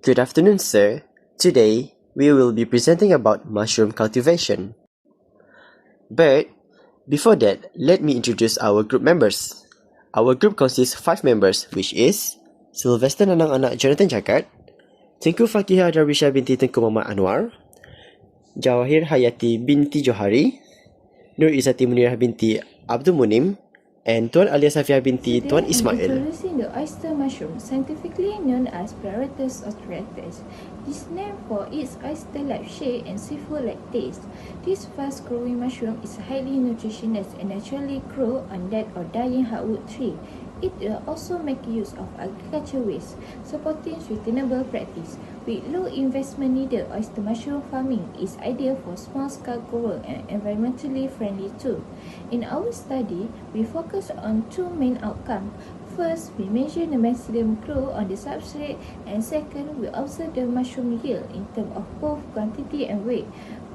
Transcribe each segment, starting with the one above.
Good afternoon, sir. Today, we will be presenting about mushroom cultivation. But, before that, let me introduce our group members. Our group consists of 5 members, which is Sylvester Nanang Anak Jonathan Jagat, Tengku Fakihah Darwisha binti Tengku Muhammad Anwar, Jawahir Hayati binti Johari, Nur Izzati Munirah binti Abdul Munim, and Tuan Alia Safia binti Tuan Ismail. Introducing the oyster mushroom, scientifically known as Pleorotus Ostreatus. This name for its oyster-like shape and seafood-like taste. This fast-growing mushroom is highly nutritious and naturally grow on dead or dying hardwood tree. It will also make use of agriculture waste, supporting sustainable practice. With low investment needed, oyster mushroom farming is ideal for small-scale grower and environmentally friendly too. In our study, we focus on 2 main outcomes. First, we measure the maximum growth on the substrate, and second, we observe the mushroom yield in terms of both quantity and weight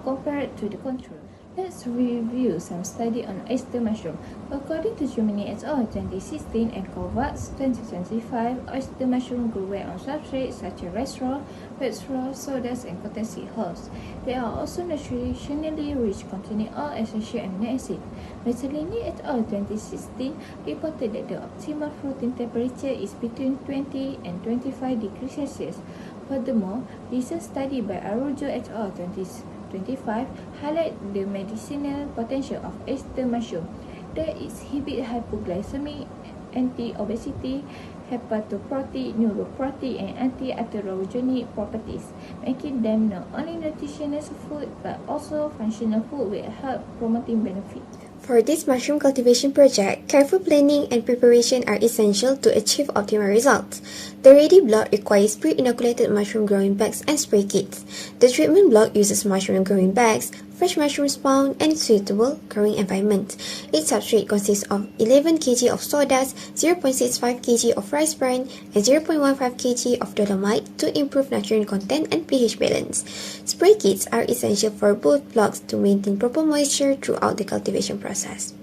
compared to the control. Let's review some study on oyster mushroom. According to Germany et al. 2016 and Kovacs 2025, oyster mushroom grow well on substrates such as rice straw, wheat straw, sawdust, and cottonseed hulls. They are also nutritionally rich, containing all essential amino acids. Mezzolini et al. 2016 reported that the optimal fruiting temperature is between 20 and 25 degrees Celsius. Furthermore, recent study by Araujo et al. 2025 highlight the medicinal potential of oyster mushroom. They exhibit hypoglycemic, anti-obesity, hepatoprotein, neuroprotein, and anti-atherogenic properties, making them not only nutritious food but also functional food with health promoting benefits. For this mushroom cultivation project, careful planning and preparation are essential to achieve optimal results. The ready block requires pre-inoculated mushroom growing bags and spray kits. The treatment block uses mushroom growing bags, fresh mushroom spawn, and suitable growing environment. Its substrate consists of 11 kg of sawdust, 0.65 kg of rice bran, and 0.15 kg of dolomite to improve nutrient content and pH balance. Spray kits are essential for both blocks to maintain proper moisture throughout the cultivation process.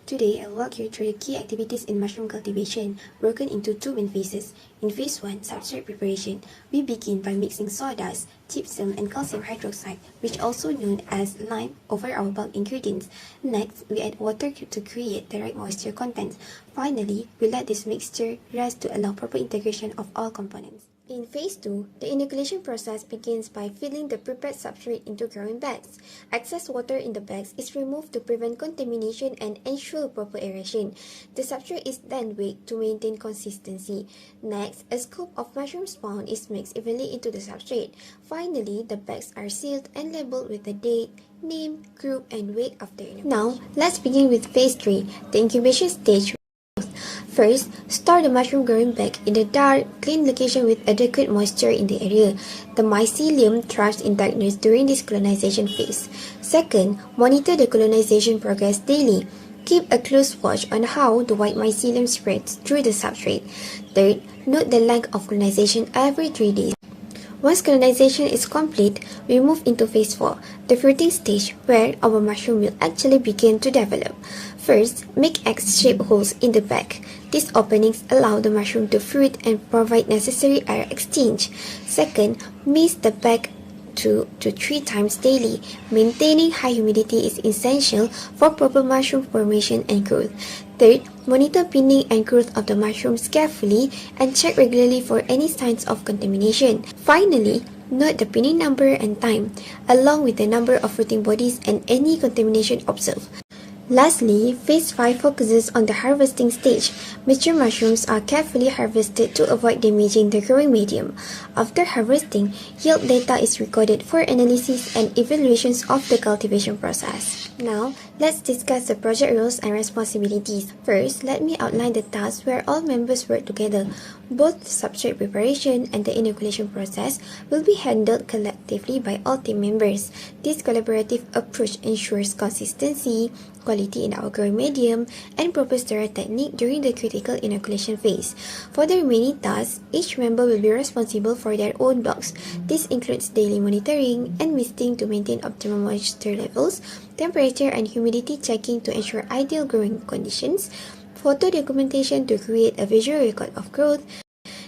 Today, I'll walk you through the key activities in mushroom cultivation, broken into 2 main phases. In phase 1, substrate preparation, we begin by mixing sawdust, gypsum, and calcium hydroxide, which also known as lime, over our bulk ingredients. Next, we add water to create the right moisture content. Finally, we let this mixture rest to allow proper integration of all components. In phase 2, the inoculation process begins by filling the prepared substrate into growing bags. Excess water in the bags is removed to prevent contamination and ensure proper aeration. The substrate is then weighed to maintain consistency. Next, a scoop of mushroom spawn is mixed evenly into the substrate. Finally, the bags are sealed and labeled with the date, name, group, and weight of the inoculation. Now, let's begin with phase 3, the incubation stage. First, store the mushroom growing bag in a dark, clean location with adequate moisture in the area. The mycelium thrives in darkness during this colonization phase. Second, monitor the colonization progress daily. Keep a close watch on how the white mycelium spreads through the substrate. Third, note the length of colonization every 3 days. Once colonization is complete, we move into phase 4, the fruiting stage where our mushroom will actually begin to develop. First, make X-shaped holes in the bag. These openings allow the mushroom to fruit and provide necessary air exchange. Second, mist the bag 2 to 3 times daily. Maintaining high humidity is essential for proper mushroom formation and growth. Third, monitor pinning and growth of the mushrooms carefully and check regularly for any signs of contamination. Finally, note the pinning number and time, along with the number of fruiting bodies and any contamination observed. Lastly, phase 5 focuses on the harvesting stage. Mature mushrooms are carefully harvested to avoid damaging the growing medium. After harvesting, yield data is recorded for analysis and evaluations of the cultivation process. Now, let's discuss the project roles and responsibilities. First, let me outline the tasks where all members work together. Both the substrate preparation and the inoculation process will be handled collectively by all team members. This collaborative approach ensures consistency, quality in our growing medium, and proper storage technique during the critical inoculation phase. For the remaining tasks, each member will be responsible for their own blocks. This includes daily monitoring and misting to maintain optimal moisture levels, temperature and humidity checking to ensure ideal growing conditions, photo documentation to create a visual record of growth,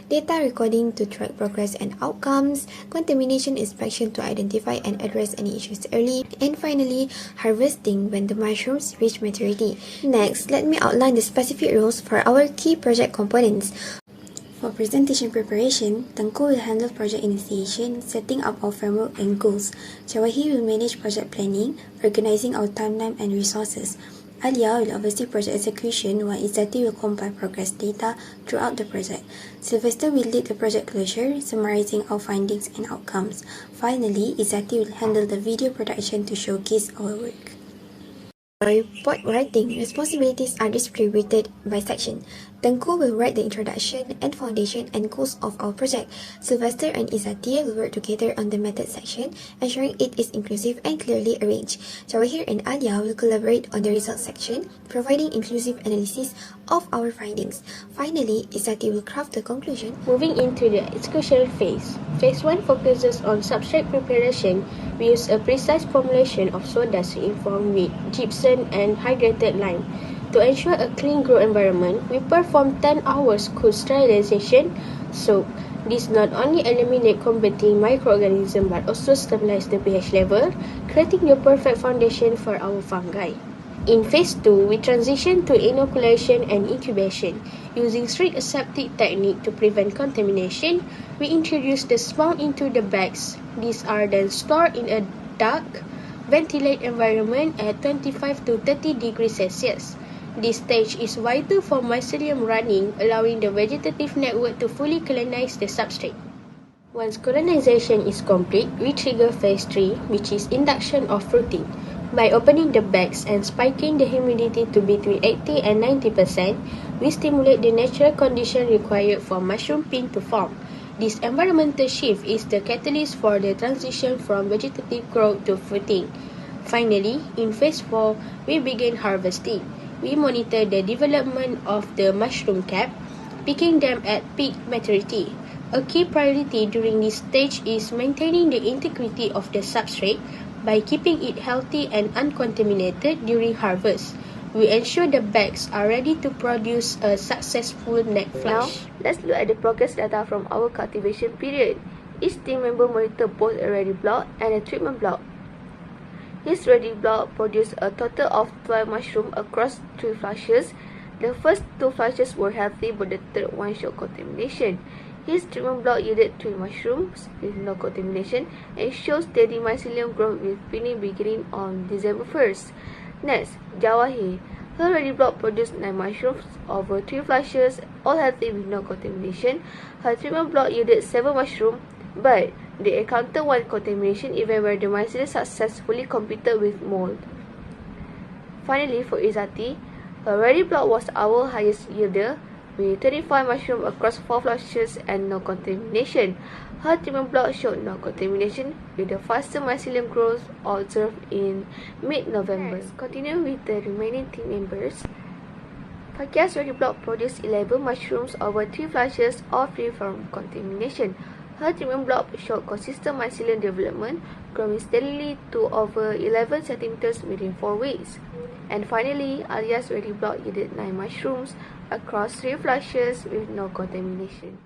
data recording to track progress and outcomes, contamination inspection to identify and address any issues early, and finally, harvesting when the mushrooms reach maturity. Next, let me outline the specific rules for our key project components. For presentation preparation, Tengku will handle project initiation, setting up our framework and goals. Jawahi will manage project planning, organizing our timeline and resources. Alia will oversee project execution, while Izzati will compile progress data throughout the project. Sylvester will lead the project closure, summarizing our findings and outcomes. Finally, Izzati will handle the video production to showcase our work. For report writing, responsibilities are distributed by section. Tengku will write the introduction and foundation and goals of our project. Sylvester and Izzati will work together on the method section, ensuring it is inclusive and clearly arranged. Jawahir and Alia will collaborate on the results section, providing inclusive analysis of our findings. Finally, Izzati will craft the conclusion. Moving into the execution phase. Phase 1 focuses on substrate preparation. We use a precise formulation of soda to inform with gypsum and hydrated lime. To ensure a clean grow environment, we perform 10 hours cool sterilization soak. This not only eliminates combating microorganisms but also stabilizes the pH level, creating the perfect foundation for our fungi. In phase 2, we transition to inoculation and incubation. Using strict aseptic technique to prevent contamination, we introduce the smoke into the bags. These are then stored in a dark, ventilated environment at 25 to 30 degrees Celsius. This stage is vital for mycelium running, allowing the vegetative network to fully colonize the substrate. Once colonization is complete, we trigger phase 3, which is induction of fruiting. By opening the bags and spiking the humidity to between 80 and 90%, we stimulate the natural condition required for mushroom pin to form. This environmental shift is the catalyst for the transition from vegetative growth to fruiting. Finally, in phase 4, we begin harvesting. We monitor the development of the mushroom cap, picking them at peak maturity. A key priority during this stage is maintaining the integrity of the substrate by keeping it healthy and uncontaminated during harvest. We ensure the bags are ready to produce a successful neck flush. Now, let's look at the progress data from our cultivation period. Each team member monitors both a ready block and a treatment block. His ready block produced a total of 12 mushrooms across 3 flushes. The first 2 flushes were healthy, but the third one showed contamination. His treatment block yielded 3 mushrooms with no contamination and shows steady mycelium growth with pinning beginning on December 1st. Next, Jawahir. Her ready block produced 9 mushrooms over 3 flushes, all healthy with no contamination. Her treatment block yielded 7 mushrooms, but they encountered 1 contamination event where the mycelium successfully competed with mold. Finally, for Izzati, her ready block was our highest yielder, with 25 mushrooms across 4 flushes and no contamination. Her treatment block showed no contamination, with the faster mycelium growth observed in mid-November. Continuing with the remaining team members, Fakia's ready block produced 11 mushrooms over 3 flushes, all free from contamination. Her treatment block showed consistent mycelium development, growing steadily to over 11 cm within 4 weeks. And finally, Alia's ready block yielded 9 mushrooms across 3 flushes with no contamination.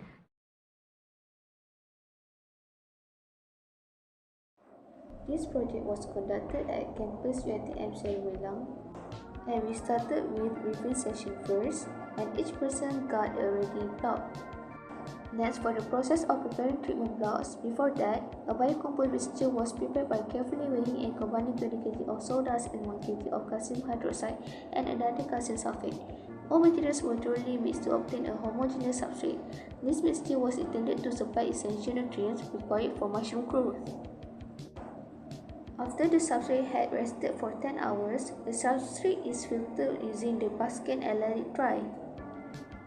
This project was conducted at campus UiTM Seluwelang, and we started with review session first, and each person got a ready block. Next, for the process of preparing treatment blocks, before that, a biocomposed mixture was prepared by carefully weighing and combining 20 kg of sawdust and 1 kg of calcium hydroxide and another calcium sulfate. All materials were thoroughly mixed to obtain a homogeneous substrate. This mixture was intended to supply essential nutrients required for mushroom growth. After the substrate had rested for 10 hours, the substrate is filtered using the basket and let it dry.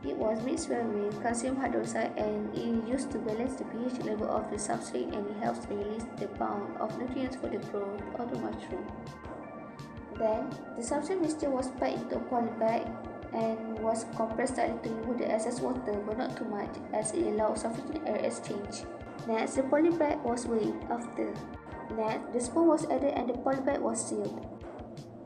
It was mixed well with calcium hydroxide and is used to balance the pH level of the substrate, and it helps release the bound of nutrients for the growth of the mushroom. Then, the substrate mixture was packed into a poly bag and was compressed slightly to remove the excess water, but not too much, as it allowed sufficient air exchange. Next, the poly bag was weighed. After that, the spoon was added and the poly bag was sealed.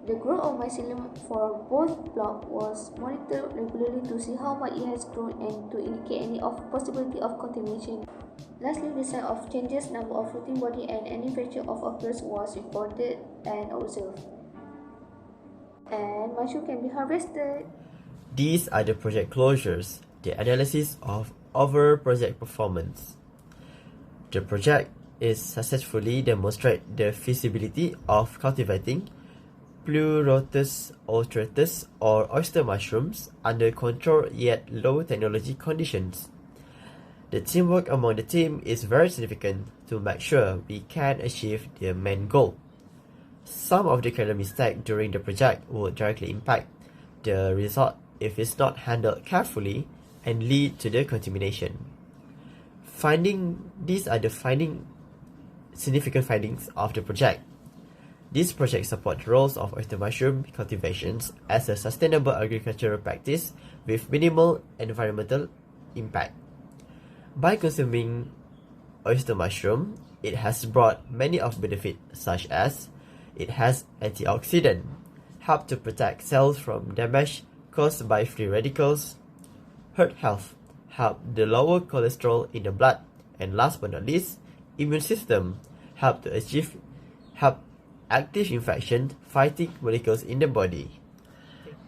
The growth of mycelium for both blocks was monitored regularly to see how much it has grown and to indicate any possibility of contamination. Lastly, the sign of changes, number of fruiting body, and any fracture of occurs was reported and observed. And mushroom can be harvested. These are the project closures, the analysis of overall project performance. The project is successfully demonstrate the feasibility of cultivating Pleorotus, Ostreatus, or oyster mushrooms under controlled yet low technology conditions. The teamwork among the team is very significant to make sure we can achieve the main goal. Some of the kernel mistakes during the project will directly impact the result if it's not handled carefully and lead to the contamination. These are the significant findings of the project. This project supports roles of oyster mushroom cultivations as a sustainable agricultural practice with minimal environmental impact. By consuming oyster mushroom, it has brought many of benefits such as it has antioxidant, help to protect cells from damage caused by free radicals, heart health, help the lower cholesterol in the blood, and last but not least, immune system, help active infection fighting molecules in the body.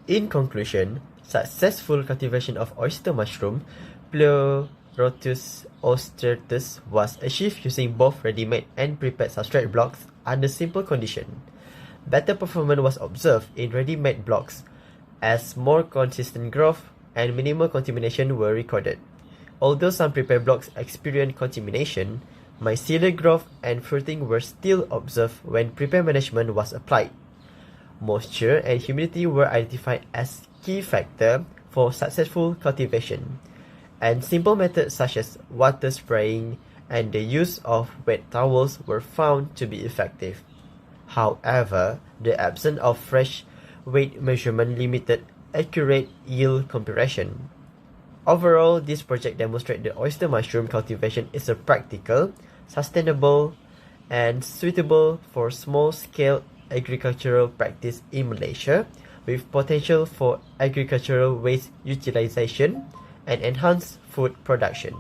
In conclusion, successful cultivation of oyster mushroom, Pleorotus Ostreatus, was achieved using both ready-made and prepared substrate blocks under simple conditions. Better performance was observed in ready-made blocks as more consistent growth and minimal contamination were recorded. Although some prepared blocks experienced contamination, mycelial growth and fruiting were still observed when prepare management was applied. Moisture and humidity were identified as key factors for successful cultivation, and simple methods such as water spraying and the use of wet towels were found to be effective. However, the absence of fresh weight measurement limited accurate yield comparison. Overall, this project demonstrates that oyster mushroom cultivation is a practical, sustainable, and suitable for small-scale agricultural practice in Malaysia, with potential for agricultural waste utilization and enhanced food production.